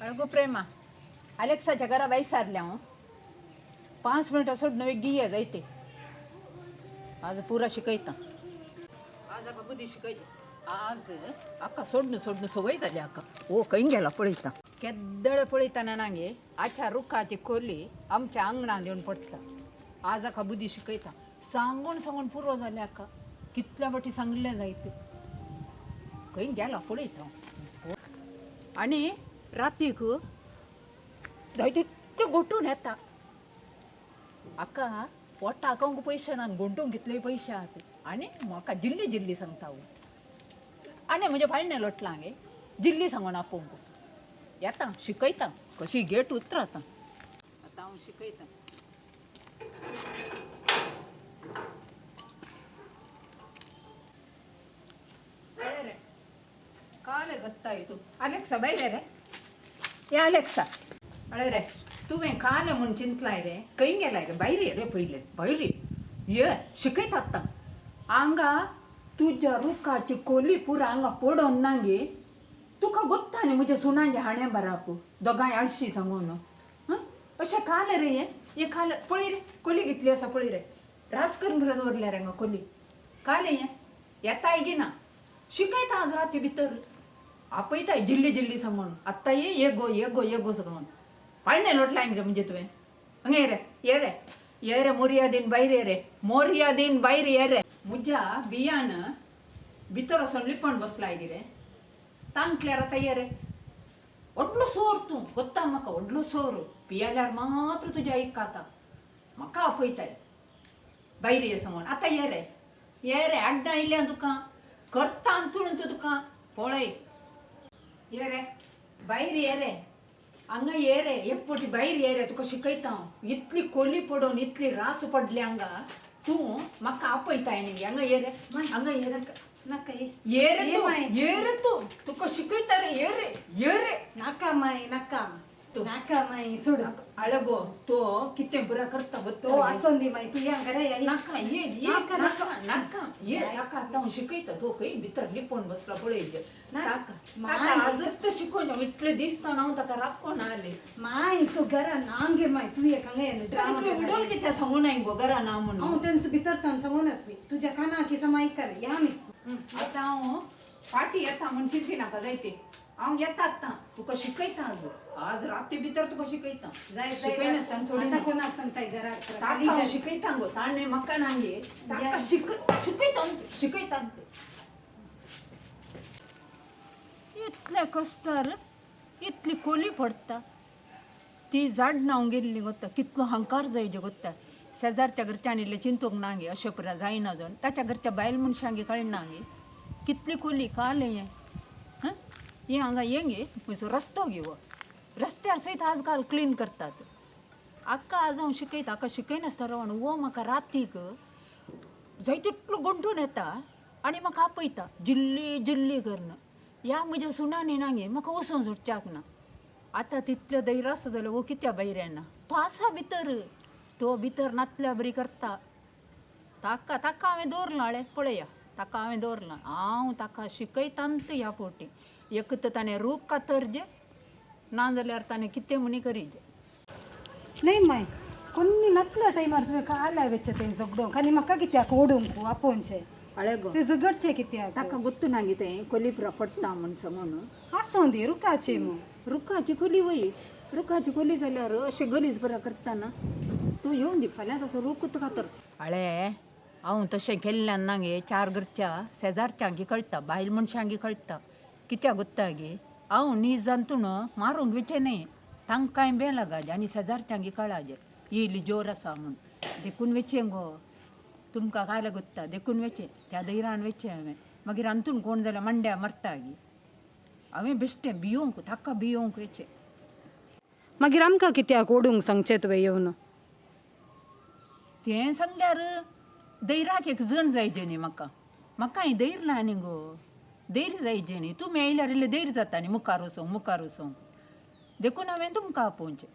अगो प्रेमा अलेक्साच्या घरा बाई सारल्या हो 5 मिनिटं सोडणं एक गिय जायते आज पुरा शिकयता आज अका बुद्धी शिकायची आज अक्का सोडणं सवय झाली अक्का ओ काही गेला पळयता केद्दळ पळयताना नांगे आच्या रुखाची खोली आमच्या अंगणात येऊन पडता आज अका बुद्धी शिकयता सांगून पुरो झाले अक्का कितल्या बाटी सांगले जायते काही गेला पळयता आणि रातीक जायते ते गोटून येता अक्का पोटा अकावंक पैसे ना गोंटून घेतले पैसे आहात आणि म्हाका जिल्ली सांगता आणि म्हणजे फायनल लोटला गे जिल्ली सांगून आपोवंक येता शिकयता कशी गेट उतरता आता हांव शिकयता रे काले गत्ता तू अलेक्सा बैरे रे ये अलेक्सा अरे रे तुवें काले म्हणून चिंतलाय रे खंय गेलाय रे भायर रे पहिले ये शिकयता आत्ता हांगा तुज्या रुखाची कोली पुरा हांगा पडोन नांगे तुका गोत्ता न्ही म्हज्या सुणांचे हाणे बराप दोगांय आळशी सांगून अशें काले रे हे काले पळय रे कोली घेतली आसा पळय रे रास करून बरें दवरल्या रे हांगा कोली काले हे येताय गे ना शिकयता आज राती भितर आपयताय जिल्ली सांगून आत्ता ये गो सांगून पाळणे लोटलाय रे म्हणजे तुवें हंगे ये रे मोर्यादीन भायर ये रे म्हज्या बियान भितर असो लिपण बसलाय गे रे तांकल्यार आतां ये रे व्हडलो सोर तूं गोत्ता म्हाका व्हडलो सोर पियाल्यार मात्र तुज्या आयकाता म्हाका आपयताय भायर ये सांगून आतां ये रे आड्डा आयल्या तुका करता अंतून तुका पळय ये रे भायर ये रे हांगा ये रे एक पोटी भायर ये रे तुका शिकयता इतली कोली पडोन इतली रास पडली हांगा तूं म्हाका आपयताय न्ही हांगा ये रे नाका ये रे तू तुका शिकयता रे ये रे नाका माय नाका नाका माय सोड आळगो तो कितें बरा करता तो आसोंदी माय तू या घरा या नाका नाका ये नाका आतां हांव शिकयता तो खंय भितर लिपोन बसला पळय नाका आजच तर शिकोवन इतले दिसता हांव ताका राखोन आले माय तू घरा नांगे माय तू एक हांगा ड्रामा उडोल कितें सांगून हांवें गो घरा ना म्हणून हांव तेंच भितर तान सांगून आसली तुज्या काना की समायकले या मी आतां हांव फाटी येता म्हण चिंती नाका जायते हांव येता आतां तुका शिकयता आज राती भितर तुका शिकयता शिकयनासतना सोडिना कोणाक सांगताय घरा ताका शिकयता गो ताणे म्हाका नांगे ताका शिकयता इतले कश्टार इतली कोली पडटा ती झाड नाव गेल्ली गोत्ता कितलो हंकार जायजे गोत्ता शेजारच्या घरच्यांनी इल्ले चिंतूंक नांगे अशें पुरा जायना जावन ताच्या घरच्या बायल मनशांगे कळना गे कितली कोली काल हे हांगा ये गे म्हजो रस्तो गे वो रस्त्यार सयत आजकाल क्लीन करतात आक्का आज हांव शिकयता हाका शिकयनासतना रावन वो म्हाका रातीक जाय तितलो गंठून येता आनी म्हाका आपयता जिल्ली करून ह्या म्हज्या सुणांनी नांगे म्हाका वचून सुटच्याक ना आतां तितलो धैर्य आसा जाल्यार वो कित्या भायर येना तो आसा भितर तो भितर नातल्या बरी करता ताका हांवें दवरलां आळे पळया ताका हांवें दवरलां हांव ताका शिकयतांत ह्या पोटी एक तर ताणें रूख कातरजे ना जाल्यार ताणें कितें म्हणी करीजे नाही माय कोणी नसल्या टायमार तुवें काला वेचे तें झगडोंक आनी म्हाका कित्याक ओडूंक आपोवचें आळे गो तें झगडचें कित्याक ताका गोत्तू ना गे तें कोलीपुरा पडटा म्हण सांगून आसूं दी रुखाचें मग रुखाची खोली वय रुखाची खोली जाल्यार अशें गलीज बरा करतना तूं येवन दी फाल्यां तसो रूख कातर आळे हांव तशें केल्ल्यान ना गे 4 घरच्या शेजारच्यांगी कळटा बायल मनशांगी कळटा कित्याक गोत्ता गे हांव नीज जांतून मारूंक वेचें न्ही तांकांय बे लागाजे आनी शेजारच्यांगी कळाजे येयली जोर आसा म्हूण देखून वेचें गो तुमकां काय लागोत्ता देखून वेचें त्या धैर्यान वेचें हांवें मागीर अंतून कोण जाल्यार मंड्या मरता गे हांवें बेश्टें भियोंक ताका भियोंक वेचें मागीर आमकां कित्याक ओडूंक सांगचें तुवें येवन तें सांगल्यार धैर्याक एक जण जायचें न्ही म्हाकाय धैर्य ना न्ही गो धैर्य जायचें न्ही तुमी आयल्यार इल्लें धैर्य जाता न्ही मुखार वचोंक देखून हांवें तुमकां आपोवचें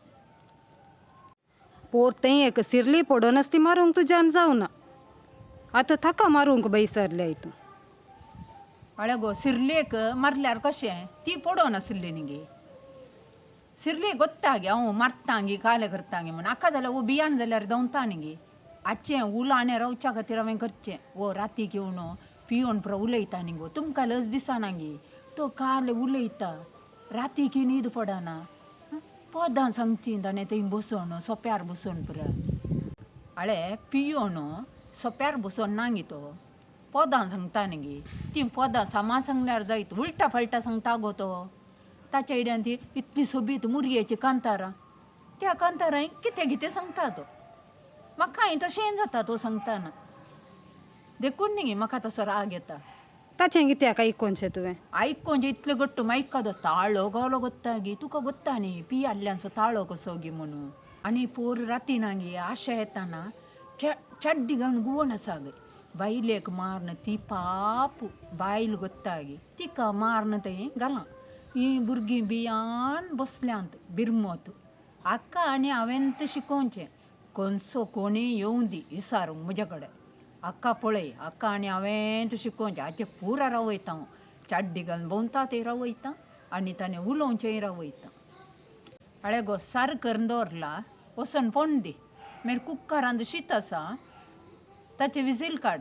पोर तें एक सिरली पडोन आसती मारूंक तुज्यान जावना आतां ताका मारूंक बैसरल्या हितून अळे गो सिरलेक मारल्यार कशें ती पडोन आसली न्ही गे सिरली ಗೊತ್ತಾಗಿ ಅವು ಮರ್ತಾಂಗಿ ಕಾಲೆ ಕರ್ತಾಂಗಿ ಮನ ಅಕ್ಕದಲ್ಲ ಓ ಬಿಯಾನದಲ್ಲ ದೌಂತಾನಿಗೆ ಅಚ್ಚೆ ಉಲಾನೆ ರೌಚಾಗತಿ ರವೆ ಖರ್ಚೆ ಓ ರಾತಿಗೆ ಅವನು पियोन पुरा उलयता निगो तुमकां लस दिसानांगी तो काल उलयता रातीक न्हीद पडना पोदां सांगची ताणें थंय बसोन सोप्यार बसोन पुरा हळे पियोन सोप्यार बसोन नांगी तो पोदां सांगता न्ही ती पोदां सामा सांगल्यार जायत उलटा फालटा सांगता गो तो ताच्या इड्यान ती इतली सोबीत मुरयेची कांतारां त्या कांतारांक कितें कितें सांगता तो म्हाकाय तशें जाता तो सांगतना देखून न्ही म्हाका तसो राग येता ताचें कित्याक आयकोनशें तुवें आयकोनशें इतलें गट्ट आयकता ताळो गावलो गोत्तागी तुका गोत्ता न्ही पी हाडल्यांचो ताळो कसो गी म्हणून आनी पोर रातीनांगी आशा येताना चड्डी घालून गुवण आसा गे बायलेक मारन ती पाप बायल गोत्तागी तिका मारन थंय घालां ही भुरगीं बियान बसल्यांत बिरमोत आक्का आनी हांवें तें शिकोवचें कोणसो कोणी येवं दी विचारूंक म्हजे कडेन अक्का पळय अक्का आनी हांवें तूं शिकोवचें हाचे पुरा रावयता हांव चाड्डी घालून भोंवता थंय रावयता आनी ताणें उलोवचेंय रावयता हळे गो सार करून दवरला वचोन पोण दी मागीर कुक्करांत शीत आसा ताचें विजील काड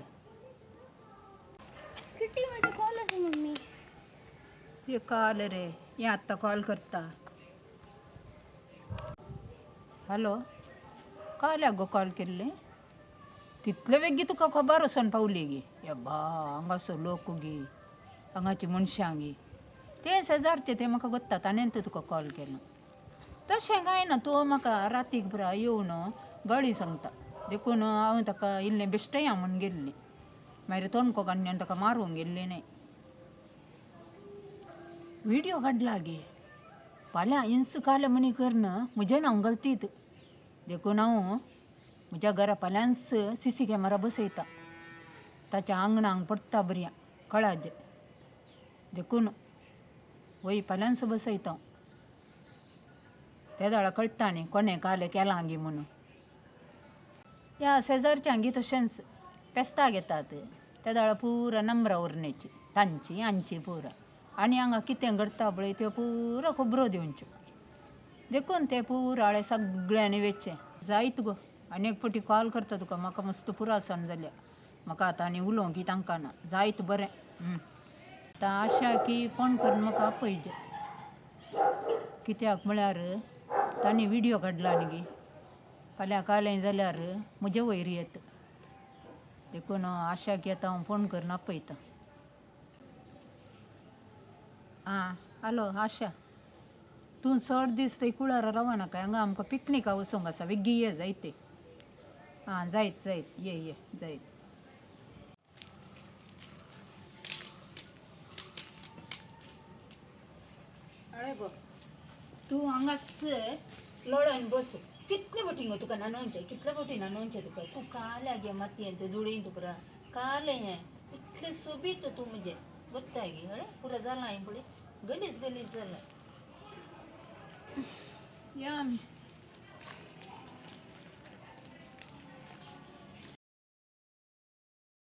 किती मध्ये कॉल आसा मम्मी हे कॉल रे हें आत्तां कॉल करता हॅलो काल्याक गो कॉल केल्लें तितले वेगी तुका खबर वचोन पावली गे यब्बा हांगासर लोक गी हांगाची मनशां गी तें शेजारचें तें म्हाका गोत्ता ताणें तुका कॉल केलो तशें कांय ना तूं म्हाका रातीक पुरा येवन गळी सांगता देखून हांव ताका इल्लें बेश्टेया म्हूण गेल्लें मागीर तोणको काडून ताका मारूंक गेल्लें न्ही व्हिडियो काडला गे फाल्यां इंस काले मणी करन म्हजें नांव घालतीत देखून हांव म्हज्या घरा फाल्यांच सीसी कॅमेरा बसयता ताच्या आंगणांक पडटा बऱ्या कळाज देखून वय फाल्यांच बसयता त्या दाळा कळटा न्ही कोणें काले केलां गे म्हणून ह्या शेजारच्यांगी तशेंच पेस्ताक येतात त्या दाळा पुरा नंबरां उरनेची तांची आमची पुरा आनी हांगा कितें घडटा पळय त्यो पुरो खबरो दिवच्यो देखून तें पुरा हाळे सगळ्यांनी वेचचें जायत गो आनी एक फावटी कॉल करता तुका म्हाका मस्त पुरासन जाल्या म्हाका आतां आनी उलोवंक तांकां ना जायत बरें आतां आशा की फोन करून म्हाका आपयचें कित्याक म्हळ्यार तांणी व्हिडियो काडला न्ही गे फाल्यां कालें जाल्यार म्हजे वयर येता देखून आशा की आतां हांव फोन करून आपयता आं हॅलो आशा तूं चड दीस थंय कुळारा रावना काय हांगा आमकां पिकनिका वचोंक आसा वेग्गी ये जायते आं जायत जायत ये जायत अळे गो तूं हांगास लोळोन बस कितले फावटी गो तुका नानोवचें कितले फावटी नानोवचें तुका तूं काल्या गे मातयेंत धुळींत पुरा कालें हें इतलें सोबीत तूं म्हजें गोत्ताय गे हळे पुरो जालां हांवें पळय गलीज गलीज जालां या